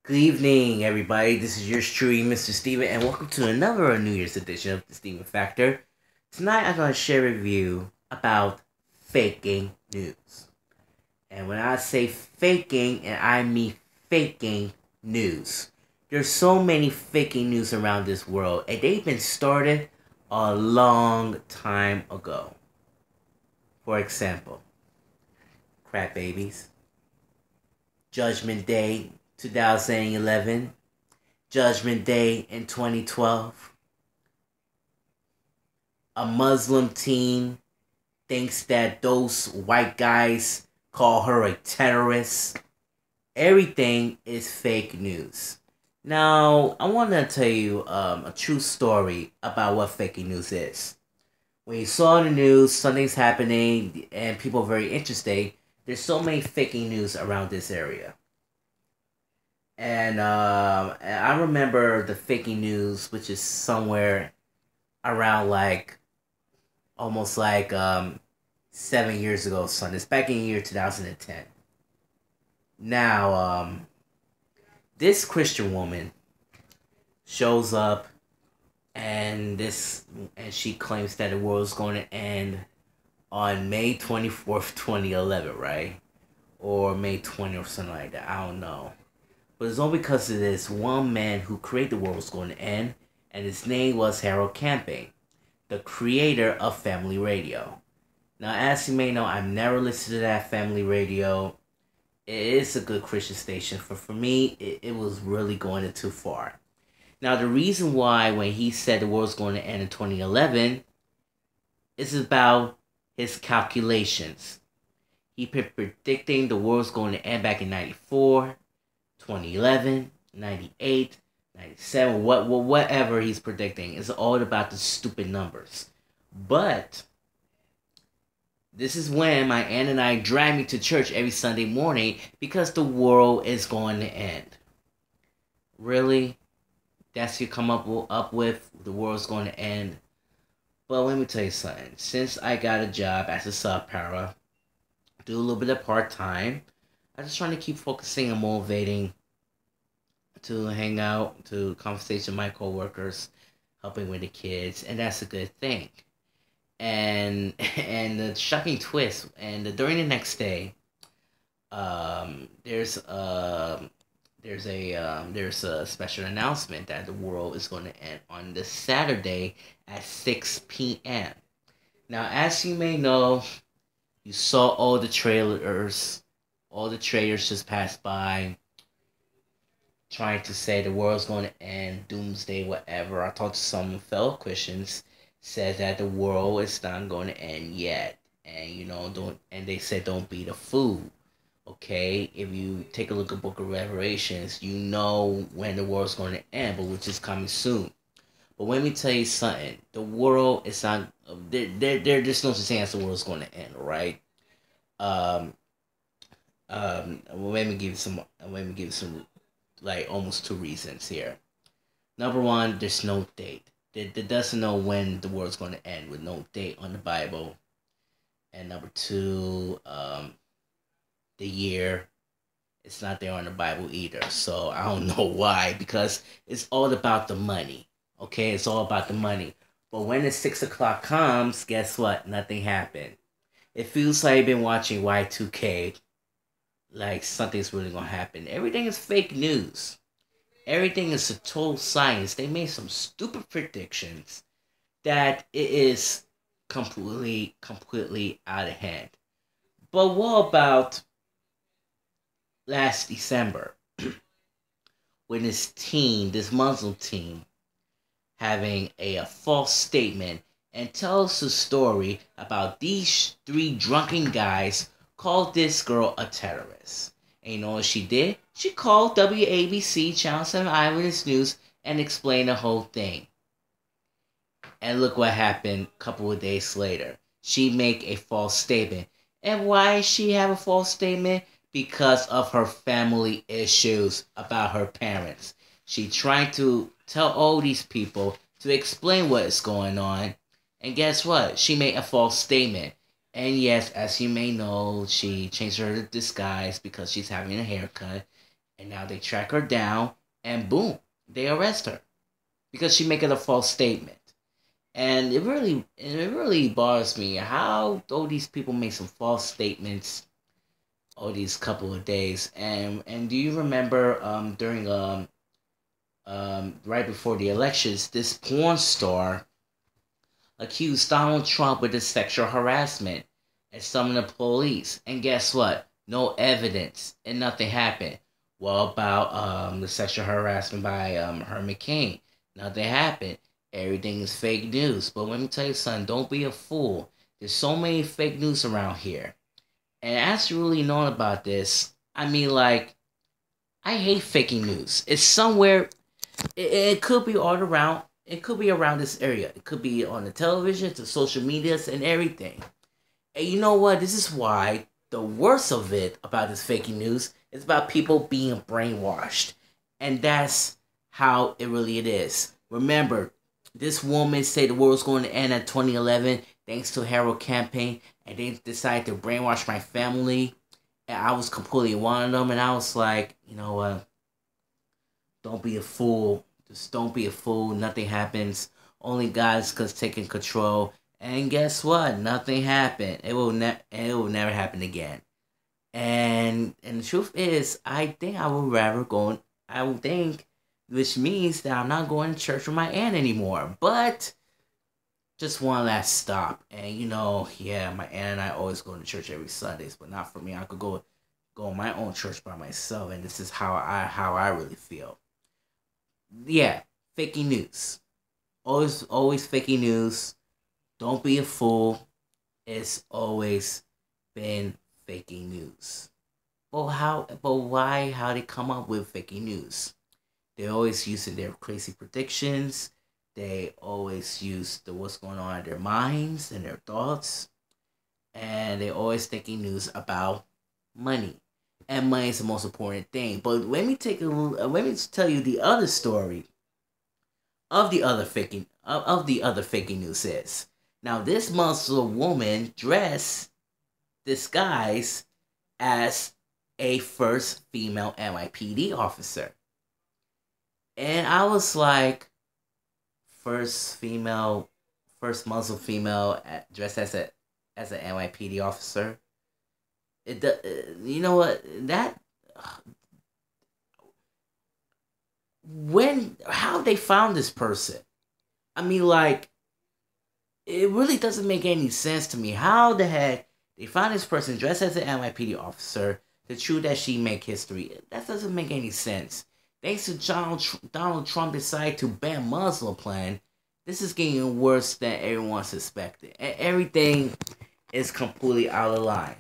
Good evening, everybody. This is yours truly, Mr. Steven, and welcome to another New Year's edition of the Steven Factor. Tonight, I'm going to share with you about faking news. And when I say faking, and I mean faking news. There's so many faking news around this world, and they've been started a long time ago. For example, crap babies, Judgment Day 2011, Judgment Day in 2012. A Muslim teen thinks that those white guys call her a terrorist. Everything is fake news. Now, I want to tell you a true story about what fake news is. When you saw the news, something's happening, and people are very interested, there's so many faking news around this area. And I remember the faking news, which is somewhere around like almost like 7 years ago, son. It's back in the year 2010. Now, this Christian woman shows up, and she claims that the world is going to end on May 24th, 2011, right? Or May 20th or something like that. I don't know. But it's all because of this one man who created the world was going to end, and his name was Harold Camping, the creator of Family Radio. Now, as you may know, I've never listened to that Family Radio. It is a good Christian station, but for me, it was really going too far. Now, the reason why when he said the world's going to end in 2011 is about his calculations. He been predicting the world's going to end back in 94, 2011, 98, 97, whatever he's predicting. It's all about the stupid numbers. But this is when my aunt and I drag me to church every Sunday morning because the world is going to end. Really? That's what you come up with? The world's going to end? But let me tell you something. Since I got a job as a sub-para, do a little bit of part-time, I'm just trying to keep focusing and motivating to hang out, to conversation with my coworkers, helping with the kids, and that's a good thing. And the shocking twist, and during the next day, there's a special announcement that the world is going to end on this Saturday at 6 p.m. Now, as you may know, you saw all the trailers. All the trailers just passed by, trying to say the world's going to end, doomsday, whatever. I talked to some fellow Christians, said that the world is not going to end yet, and don't. And they said don't be the fool. Okay, if you take a look at Book of Revelations, you know when the world's going to end, but which is coming soon. But let me tell you something: the world is not. There's no such thing as the world's going to end, right? Um, let me give you some. Let me give you some, like almost two reasons here. Number one, there's no date. There doesn't know when the world's going to end with no date on the Bible. And number two, the year, it's not there on the Bible either. So I don't know why, because it's all about the money. Okay, it's all about the money. But when the 6 o'clock comes, guess what? Nothing happened. It feels like I've been watching Y2K, like something's really gonna happen. Everything is fake news. Everything is a total science. They made some stupid predictions that it is completely out of hand. But what about last December when this Muslim team, having a false statement and tells a story about these three drunken guys called this girl a terrorist. And you know what she did? She called WABC Channel 7 Eyewitness News and explained the whole thing. And look what happened a couple of days later. She make a false statement. And why she have a false statement? Because of her family issues about her parents. She tried to tell all these people to explain what is going on. And guess what? She made a false statement. And yes, as you may know, she changed her disguise because she's having a haircut. And now they track her down, and boom, they arrest her because she making a false statement. And it really bothers me how all these people make some false statements all these couple of days. And do you remember during right before the elections, this porn star accused Donald Trump with this sexual harassment and summoned the police. And guess what? No evidence and nothing happened. Well, about the sexual harassment by Herman Cain, nothing happened. Everything is fake news. But let me tell you something, don't be a fool. There's so many fake news around here. And as you really know about this, I mean, like, I hate faking news. It's somewhere. It could be all around. It could be around this area. It could be on the television, to social medias, and everything. And you know what? This is why the worst of it about this faking news is about people being brainwashed, and that's how it is. Remember, this woman said the world's going to end at 2011 thanks to Harold campaign, and they decided to brainwash my family, and I was completely one of them. And I was like, you know what? Don't be a fool. Just don't be a fool. Nothing happens. Only God's taking control. And guess what? Nothing happened. It will never happen again. And the truth is, I think I would rather go. I would think, which means that I'm not going to church with my aunt anymore. But just one last stop. And yeah, my aunt and I always go to church every Sundays, but not for me. I could go in my own church by myself, and this is how I really feel. Yeah, faking news. Always faking news. Don't be a fool. It's always been faking news. But why? How they come up with faking news? They're always using their crazy predictions. They always use the what's going on in their minds and their thoughts, and they're always thinking news about money. And money is the most important thing. But let me tell you the other story of the other faking news is. Now this Muslim woman disguised as a first female NYPD officer. And I was like, first Muslim female dressed as an NYPD officer. You know what that when how they found this person? I mean, like, it really doesn't make any sense to me. How the heck they found this person dressed as an NYPD officer to true that she make history? That doesn't make any sense. Thanks to Donald Trump decided to ban Muslim plan, this is getting worse than everyone suspected. And everything is completely out of line.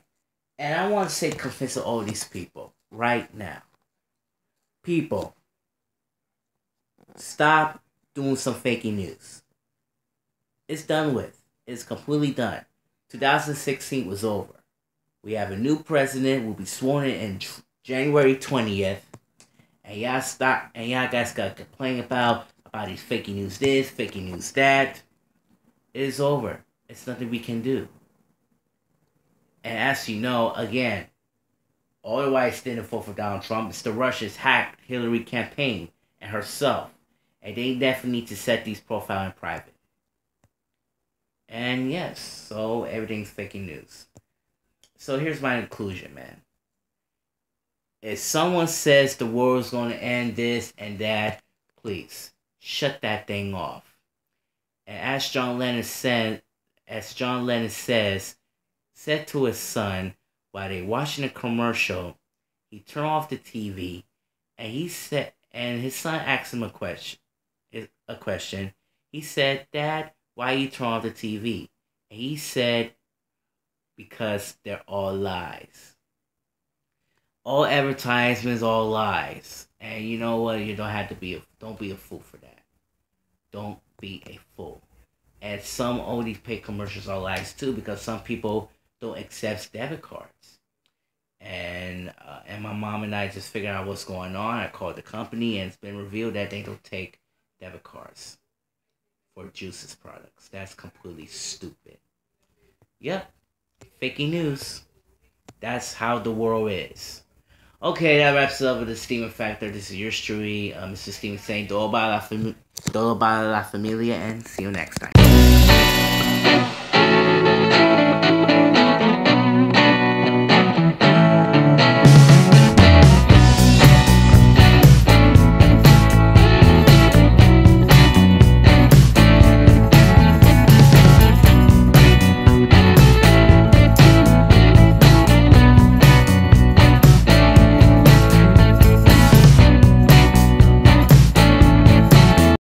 And I want to say confess to all these people right now. People, stop doing some faking news. It's done with. It's completely done. 2016 was over. We have a new president. Will be sworn in January 20th. And y'all guys got to complain about these faking news this, faking news that. It is over. It's nothing we can do. And as you know, again, all the whites didn't vote for Donald Trump. It's the Russians hacked Hillary campaign and herself. And they definitely need to set these profiles in private. And yes, so everything's faking news. So here's my conclusion, man. If someone says the world's going to end this and that, please shut that thing off. And as John Lennon said to his son while they watching a commercial, he turned off the TV, and his son asked him a question. He said, "Dad, why you turn off the TV?" And he said, "Because they're all lies. All advertisements, all lies." And you know what? You don't be a fool for that. Don't be a fool. And some of these paid commercials are lies too, because some people don't accept debit cards. And my mom and I just figured out what's going on. I called the company, and it's been revealed that they don't take debit cards for juices products. That's completely stupid. Yep, faking news. That's how the world is. Okay, that wraps it up with the Steven Factor. This is yours truly, Mr. Steven saying, todo para la familia, and see you next time.